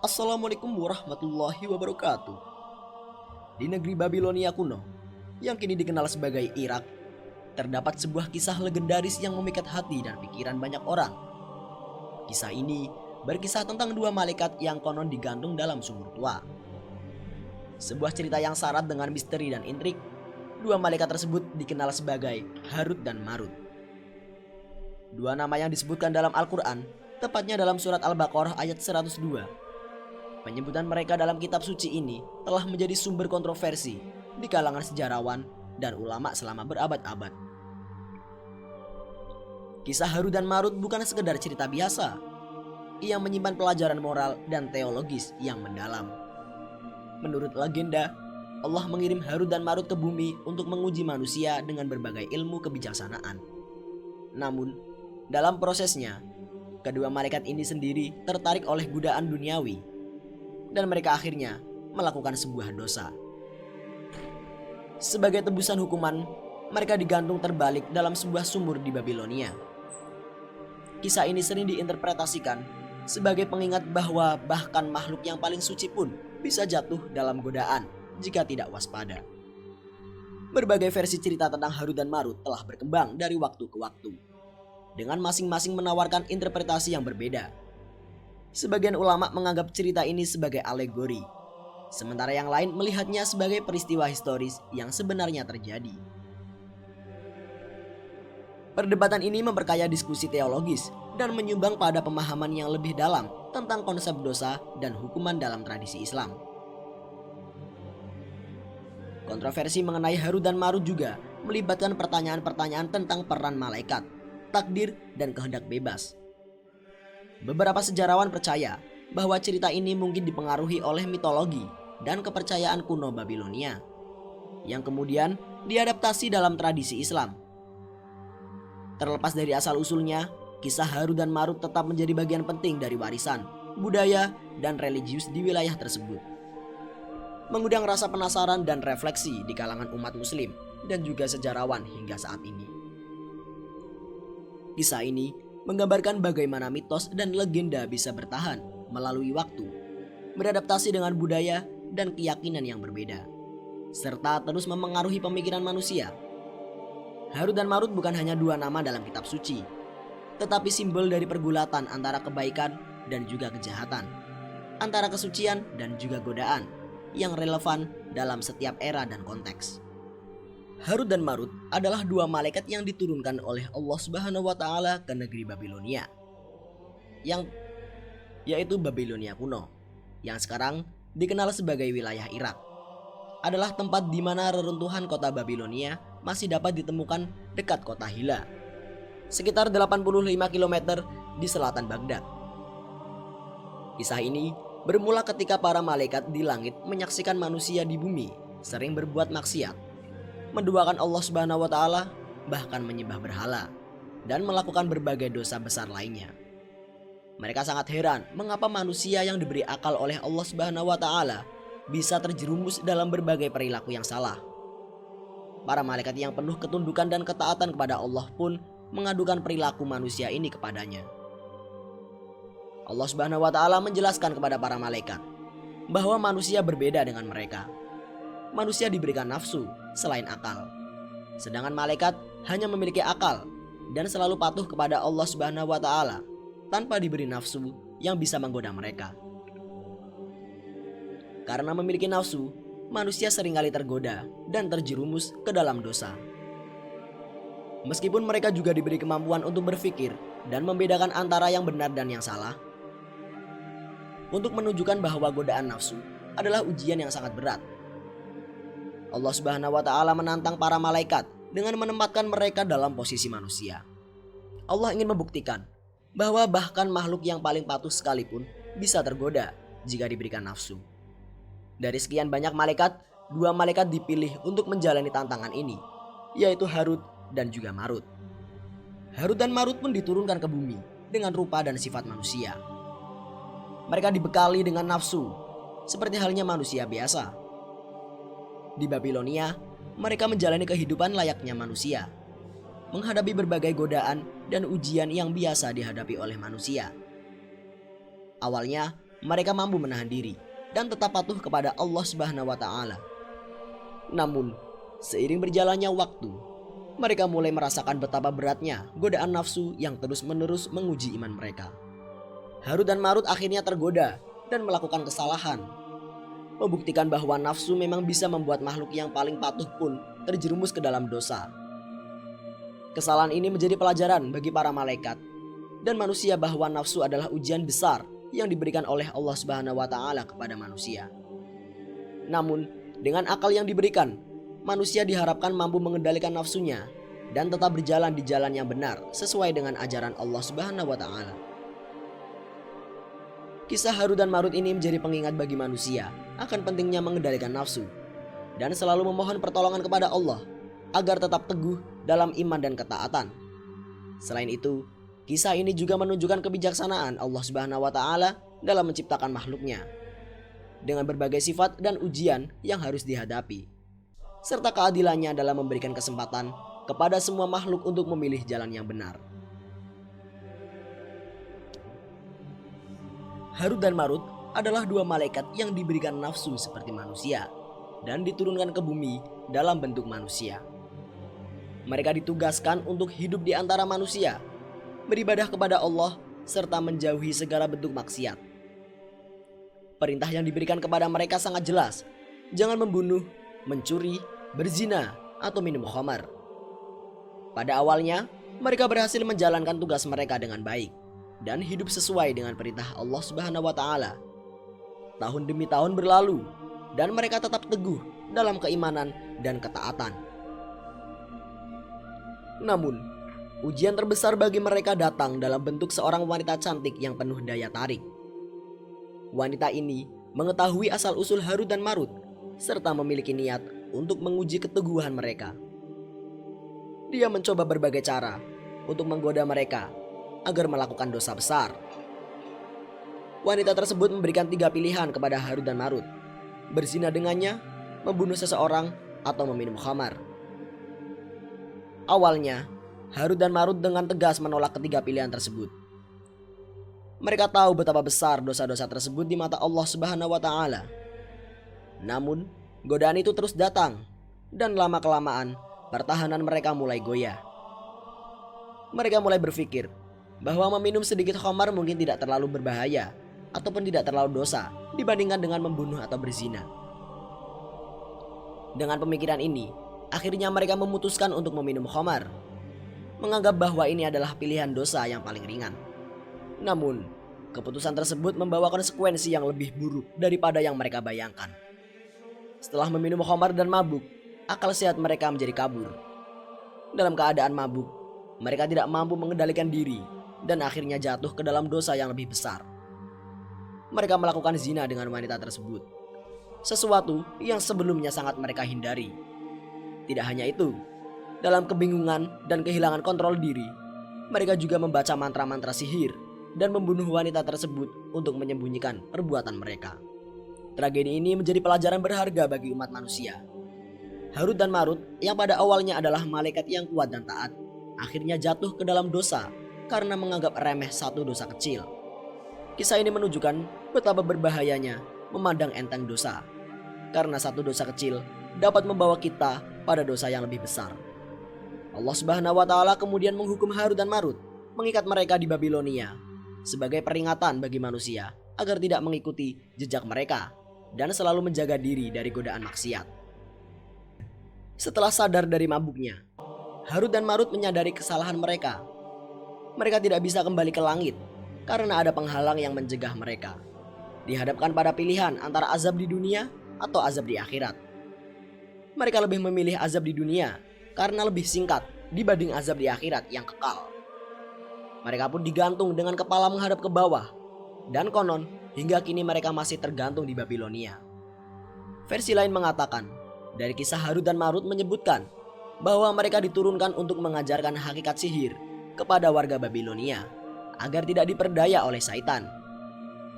Assalamualaikum warahmatullahi wabarakatuh. Di negeri Babilonia kuno, yang kini dikenal sebagai Irak, terdapat sebuah kisah legendaris yang memikat hati dan pikiran banyak orang. Kisah ini berkisah tentang dua malaikat yang konon digantung dalam sumur tua. Sebuah cerita yang syarat dengan misteri dan intrik. Dua malaikat tersebut dikenal sebagai Harut dan Marut. Dua nama yang disebutkan dalam Al-Quran, tepatnya dalam surat Al-Baqarah ayat 102. Penyebutan mereka dalam kitab suci ini telah menjadi sumber kontroversi di kalangan sejarawan dan ulama selama berabad-abad. Kisah Harut dan Marut bukan sekedar cerita biasa. Ia menyimpan pelajaran moral dan teologis yang mendalam. Menurut legenda, Allah mengirim Harut dan Marut ke bumi untuk menguji manusia dengan berbagai ilmu kebijaksanaan. Namun, dalam prosesnya, kedua malaikat ini sendiri tertarik oleh godaan duniawi, dan mereka akhirnya melakukan sebuah dosa. Sebagai tebusan hukuman, mereka digantung terbalik dalam sebuah sumur di Babilonia. Kisah ini sering diinterpretasikan sebagai pengingat bahwa bahkan makhluk yang paling suci pun bisa jatuh dalam godaan jika tidak waspada. Berbagai versi cerita tentang Harut dan Marut telah berkembang dari waktu ke waktu, dengan masing-masing menawarkan interpretasi yang berbeda. Sebagian ulama menganggap cerita ini sebagai alegori, sementara yang lain melihatnya sebagai peristiwa historis yang sebenarnya terjadi. Perdebatan ini memperkaya diskusi teologis dan menyumbang pada pemahaman yang lebih dalam tentang konsep dosa dan hukuman dalam tradisi Islam. Kontroversi mengenai Harut dan Marut juga melibatkan pertanyaan-pertanyaan tentang peran malaikat, takdir, dan kehendak bebas. Beberapa sejarawan percaya bahwa cerita ini mungkin dipengaruhi oleh mitologi dan kepercayaan kuno Babilonia, yang kemudian diadaptasi dalam tradisi Islam. Terlepas dari asal-usulnya, kisah Harut dan Marut tetap menjadi bagian penting dari warisan, budaya, dan religius di wilayah tersebut, mengundang rasa penasaran dan refleksi di kalangan umat muslim dan juga sejarawan hingga saat ini. Kisah ini menggambarkan bagaimana mitos dan legenda bisa bertahan melalui waktu, beradaptasi dengan budaya dan keyakinan yang berbeda, serta terus memengaruhi pemikiran manusia. Harut dan Marut bukan hanya dua nama dalam kitab suci, tetapi simbol dari pergulatan antara kebaikan dan juga kejahatan, antara kesucian dan juga godaan, yang relevan dalam setiap era dan konteks. Harut dan Marut adalah dua malaikat yang diturunkan oleh Allah Subhanahu wa taala ke negeri Babilonia, yaitu Babilonia kuno, yang sekarang dikenal sebagai wilayah Irak. Adalah tempat di mana reruntuhan kota Babilonia masih dapat ditemukan dekat kota Hilla, sekitar 85 km di selatan Baghdad. Kisah ini bermula ketika para malaikat di langit menyaksikan manusia di bumi sering berbuat maksiat, menduakan Allah Subhanahu wa taala, bahkan menyembah berhala dan melakukan berbagai dosa besar lainnya. Mereka sangat heran mengapa manusia yang diberi akal oleh Allah Subhanahu wa taala bisa terjerumus dalam berbagai perilaku yang salah. Para malaikat yang penuh ketundukan dan ketaatan kepada Allah pun mengadukan perilaku manusia ini kepadanya. Allah Subhanahu wa taala menjelaskan kepada para malaikat bahwa manusia berbeda dengan mereka. Manusia diberikan nafsu selain akal, sedangkan malaikat hanya memiliki akal dan selalu patuh kepada Allah Subhanahu wa taala tanpa diberi nafsu yang bisa menggoda mereka. Karena memiliki nafsu, manusia seringkali tergoda dan terjerumus ke dalam dosa. Meskipun mereka juga diberi kemampuan untuk berpikir dan membedakan antara yang benar dan yang salah, untuk menunjukkan bahwa godaan nafsu adalah ujian yang sangat berat, Allah Subhanahu wa taala menantang para malaikat dengan menempatkan mereka dalam posisi manusia. Allah ingin membuktikan bahwa bahkan makhluk yang paling patuh sekalipun bisa tergoda jika diberikan nafsu. Dari sekian banyak malaikat, dua malaikat dipilih untuk menjalani tantangan ini, yaitu Harut dan juga Marut. Harut dan Marut pun diturunkan ke bumi dengan rupa dan sifat manusia. Mereka dibekali dengan nafsu, seperti halnya manusia biasa. Di Babilonia, mereka menjalani kehidupan layaknya manusia, menghadapi berbagai godaan dan ujian yang biasa dihadapi oleh manusia. Awalnya, mereka mampu menahan diri dan tetap patuh kepada Allah Subhanahu wa taala. Namun, seiring berjalannya waktu, mereka mulai merasakan betapa beratnya godaan nafsu yang terus-menerus menguji iman mereka. Harut dan Marut akhirnya tergoda dan melakukan kesalahan, membuktikan bahwa nafsu memang bisa membuat makhluk yang paling patuh pun terjerumus ke dalam dosa. Kesalahan ini menjadi pelajaran bagi para malaikat dan manusia bahwa nafsu adalah ujian besar yang diberikan oleh Allah Subhanahu wa taala kepada manusia. Namun, dengan akal yang diberikan, manusia diharapkan mampu mengendalikan nafsunya dan tetap berjalan di jalan yang benar sesuai dengan ajaran Allah Subhanahu wa taala. Kisah Harut dan Marut ini menjadi pengingat bagi manusia akan pentingnya mengendalikan nafsu dan selalu memohon pertolongan kepada Allah agar tetap teguh dalam iman dan ketaatan. Selain itu, kisah ini juga menunjukkan kebijaksanaan Allah Subhanahu wa taala dalam menciptakan makhluknya dengan berbagai sifat dan ujian yang harus dihadapi, serta keadilannya dalam memberikan kesempatan kepada semua makhluk untuk memilih jalan yang benar. Harut dan Marut adalah dua malaikat yang diberikan nafsu seperti manusia dan diturunkan ke bumi dalam bentuk manusia. Mereka ditugaskan untuk hidup di antara manusia, beribadah kepada Allah, serta menjauhi segala bentuk maksiat. Perintah yang diberikan kepada mereka sangat jelas. Jangan membunuh, mencuri, berzina, atau minum khamar. Pada awalnya, mereka berhasil menjalankan tugas mereka dengan baik dan hidup sesuai dengan perintah Allah Subhanahu wa taala. Tahun demi tahun berlalu dan mereka tetap teguh dalam keimanan dan ketaatan. Namun, ujian terbesar bagi mereka datang dalam bentuk seorang wanita cantik yang penuh daya tarik. Wanita ini mengetahui asal-usul Harut dan Marut serta memiliki niat untuk menguji keteguhan mereka. Dia mencoba berbagai cara untuk menggoda mereka agar melakukan dosa besar. Wanita tersebut memberikan 3 pilihan kepada Harut dan Marut: berzina dengannya, membunuh seseorang, atau meminum khamar. Awalnya, Harut dan Marut dengan tegas menolak ketiga pilihan tersebut. Mereka tahu betapa besar dosa-dosa tersebut di mata Allah Subhanahu wa taala. Namun, godaan itu terus datang dan lama-kelamaan pertahanan mereka mulai goyah. Mereka mulai berpikir bahwa meminum sedikit khamar mungkin tidak terlalu berbahaya ataupun tidak terlalu dosa dibandingkan dengan membunuh atau berzina. Dengan pemikiran ini, akhirnya mereka memutuskan untuk meminum khamar, menganggap bahwa ini adalah pilihan dosa yang paling ringan. Namun, keputusan tersebut membawa konsekuensi yang lebih buruk daripada yang mereka bayangkan. Setelah meminum khamar dan mabuk, akal sehat mereka menjadi kabur. Dalam keadaan mabuk, mereka tidak mampu mengendalikan diri dan akhirnya jatuh ke dalam dosa yang lebih besar. Mereka melakukan zina dengan wanita tersebut, sesuatu yang sebelumnya sangat mereka hindari. Tidak hanya itu, dalam kebingungan dan kehilangan kontrol diri, mereka juga membaca mantra-mantra sihir dan membunuh wanita tersebut untuk menyembunyikan perbuatan mereka. Tragedi ini menjadi pelajaran berharga bagi umat manusia. Harut dan Marut yang pada awalnya adalah malaikat yang kuat dan taat, akhirnya jatuh ke dalam dosa karena menganggap remeh satu dosa kecil. Kisah ini menunjukkan betapa berbahayanya memandang enteng dosa, karena satu dosa kecil dapat membawa kita pada dosa yang lebih besar. Allah Subhanahu wa taala kemudian menghukum Harut dan Marut, mengikat mereka di Babilonia sebagai peringatan bagi manusia agar tidak mengikuti jejak mereka dan selalu menjaga diri dari godaan maksiat. Setelah sadar dari mabuknya, Harut dan Marut menyadari kesalahan mereka. Mereka tidak bisa kembali ke langit karena ada penghalang yang mencegah mereka. Dihadapkan pada pilihan antara azab di dunia atau azab di akhirat. Mereka lebih memilih azab di dunia karena lebih singkat dibanding azab di akhirat yang kekal. Mereka pun digantung dengan kepala menghadap ke bawah. Dan konon, hingga kini mereka masih tergantung di Babilonia. Versi lain mengatakan, dari kisah Harut dan Marut menyebutkan bahwa mereka diturunkan untuk mengajarkan hakikat sihir kepada warga Babilonia agar tidak diperdaya oleh syaitan.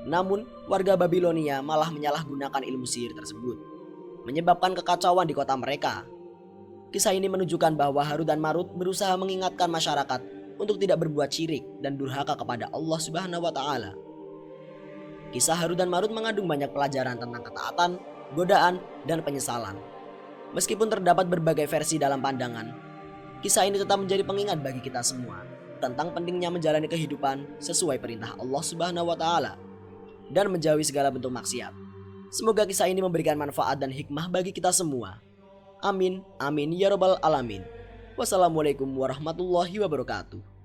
Namun, warga Babilonia malah menyalahgunakan ilmu sihir tersebut, menyebabkan kekacauan di kota mereka. Kisah ini menunjukkan bahwa Harut dan Marut berusaha mengingatkan masyarakat untuk tidak berbuat syirik dan durhaka kepada Allah Subhanahu wa taala. Kisah Harut dan Marut mengandung banyak pelajaran tentang ketaatan, godaan, dan penyesalan. Meskipun terdapat berbagai versi dalam pandangan, kisah ini tetap menjadi pengingat bagi kita semua tentang pentingnya menjalani kehidupan sesuai perintah Allah Subhanahu wa taala dan menjauhi segala bentuk maksiat. Semoga kisah ini memberikan manfaat dan hikmah bagi kita semua. Amin, amin ya robbal alamin. Wassalamualaikum warahmatullahi wabarakatuh.